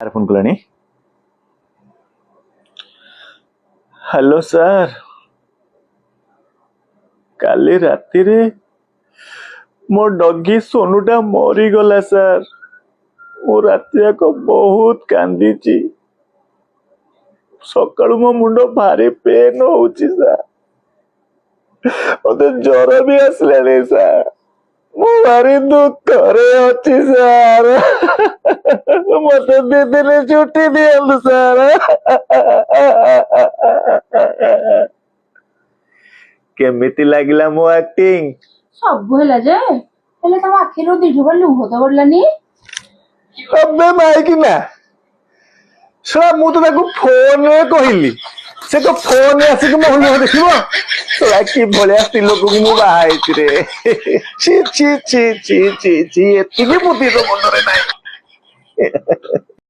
Phone Kalani. Hello sir, काली राति रे मो डगी सोनुटा मरी गला सर। मो राति जाक बहुत कांदी सकाळु मो मुंड भारी पेन होउची सर। मते ज्वर भी आसलानी सर। मो भारी दुख रे अछि सर। मते दी दिन छुट्टी दियंतु सर। केमिति लागिला मो एक्टिंग? सब होला जे हेले तम आखिरो दिठो लुह तो गडलानी। अबे माइकी ना शला मु तो ताको फोन रे कहिली से को फोन रे आसी मो लुह देखिबो शला की भलिया स्त्री लोक को मु बाहाइति रे। छी छी छी छी छी छी एतिकी बुद्धि तो मन रे नाही।